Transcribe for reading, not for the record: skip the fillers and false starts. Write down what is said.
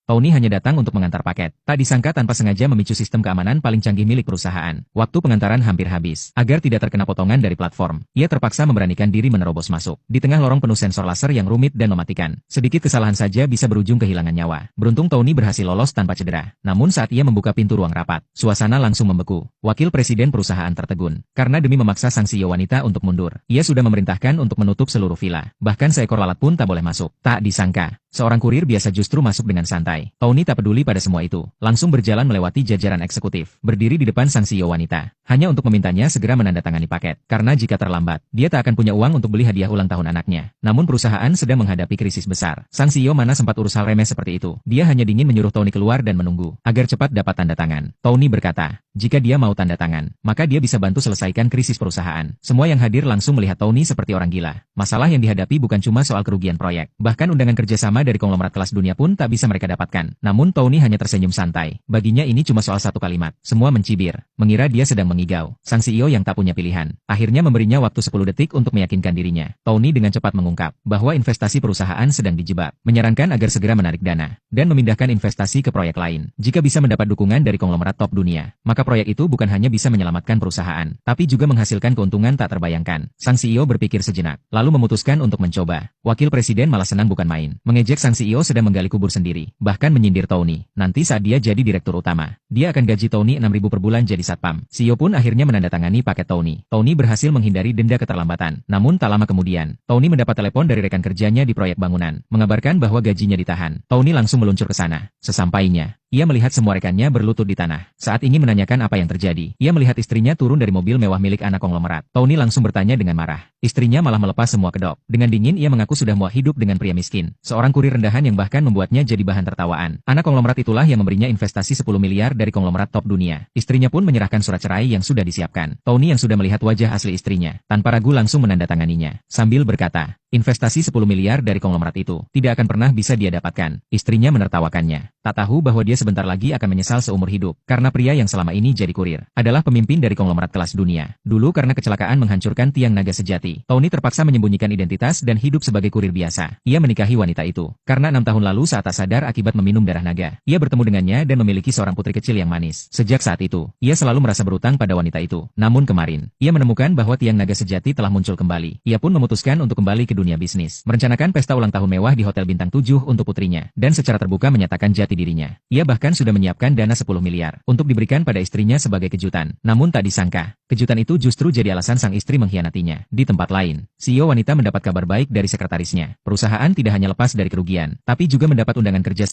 Tony hanya datang untuk mengantar paket. Tak disangka tanpa sengaja memicu sistem keamanan paling canggih milik perusahaan. Waktu pengantaran hampir habis. Agar tidak terkena potongan dari platform, ia terpaksa memberanikan diri menerobos masuk. Di tengah lorong penuh sensor laser yang rumit dan mematikan, sedikit kesalahan saja bisa berujung kehilangan nyawa. Beruntung Tony berhasil lolos tanpa cedera. Namun saat ia membuka pintu ruang rapat, suasana langsung membeku. Wakil presiden perusahaan tertegun. Karena demi memaksa sang CEO wanita untuk mundur, ia sudah memerintahkan untuk menutup seluruh villa. Bahkan seekor lalat pun tak boleh masuk. Tak disangka, seorang kurir biasa justru masuk dengan santai. Tony tak peduli pada semua itu. Langsung berjalan melewati jajaran eksekutif. Berdiri di depan sang CEO wanita. Hanya untuk memintanya segera menandatangani paket. Karena jika terlambat, dia tak akan punya uang untuk beli hadiah ulang tahun anaknya. Namun perusahaan sedang menghadapi krisis besar. Sang CEO mana sempat urus hal remeh seperti itu. Dia hanya dingin menyuruh Tony keluar dan menunggu. Agar cepat dapat tanda tangan. Tony berkata, jika dia mau tanda tangan, maka dia bisa bantu selesaikan krisis perusahaan. Semua yang hadir langsung melihat Tony seperti orang gila. Masalah yang dihadapi bukan cuma soal kerugian proyek. Bahkan undangan kerjasama dari konglomerat kelas dunia pun tak bisa mereka dapatkan. Namun Tony hanya tersenyum santai. Baginya ini cuma soal satu kalimat. Semua mencibir. Mengira dia sedang mengigau. Sang CEO yang tak punya pilihan. Akhirnya memberinya waktu 10 detik untuk meyakinkan dirinya. Tony dengan cepat mengungkap bahwa investasi perusahaan sedang dijebak. Menyarankan agar segera menarik dana. Dan memindahkan investasi ke proyek lain. Jika bisa mendapat dukungan dari konglomerat top dunia, maka proyek itu bukan hanya bisa menyelamatkan perusahaan, tapi juga menghasilkan keuntungan tak terbayangkan. Sang CEO berpikir sejenak, lalu memutuskan untuk mencoba. Wakil presiden malah senang bukan main. Mengejek sang CEO sedang menggali kubur sendiri. Bahkan menyindir Tony. Nanti saat dia jadi direktur utama, dia akan gaji Tony 6.000 per bulan jadi satpam. CEO pun akhirnya menandatangani paket Tony. Tony berhasil menghindari denda keterlambatan. Namun tak lama kemudian, Tony mendapat telepon dari rekan kerjanya di proyek bangunan, mengabarkan bahwa gajinya ditahan. Tony langsung meluncur ke sana. Sesampainya, ia melihat semua rekannya berlutut di tanah. Saat ingin menanyakan apa yang terjadi, ia melihat istrinya turun dari mobil mewah milik anak konglomerat. Tony langsung bertanya dengan marah. Istrinya malah melepas semua kedok. Dengan dingin ia mengaku sudah muak hidup dengan pria miskin. Seorang kurir rendahan yang bahkan membuatnya jadi bahan tertawaan. Anak konglomerat itulah yang memberinya investasi 10 miliar dari konglomerat top dunia. Istrinya pun menyerahkan surat cerai yang sudah disiapkan. Tony yang sudah melihat wajah asli istrinya, tanpa ragu langsung menandatanganinya. Sambil berkata, investasi 10 miliar dari konglomerat itu tidak akan pernah bisa dia dapatkan. Istrinya menertawakannya. Tak tahu bahwa dia sebentar lagi akan menyesal seumur hidup, karena pria yang selama ini jadi kurir adalah pemimpin dari konglomerat kelas dunia. Dulu karena kecelakaan menghancurkan tiang naga sejati, Tony terpaksa menyembunyikan identitas dan hidup sebagai kurir biasa. Ia menikahi wanita itu, karena 6 tahun lalu saat tak sadar akibat meminum darah naga, ia bertemu dengannya dan memiliki seorang putri kecil yang manis. Sejak saat itu, ia selalu merasa berutang pada wanita itu. Namun kemarin, ia menemukan bahwa tiang naga sejati telah muncul kembali. Ia pun memutuskan untuk kembali ke dunia bisnis, merencanakan pesta ulang tahun mewah di Hotel Bintang 7 untuk putrinya, dan secara terbuka menyatakan jati dirinya. Ia bahkan sudah menyiapkan dana 10 miliar untuk diberikan pada istrinya sebagai kejutan. Namun tak disangka, kejutan itu justru jadi alasan sang istri mengkhianatinya. Di tempat lain, CEO wanita mendapat kabar baik dari sekretarisnya. Perusahaan tidak hanya lepas dari kerugian, tapi juga mendapat undangan kerja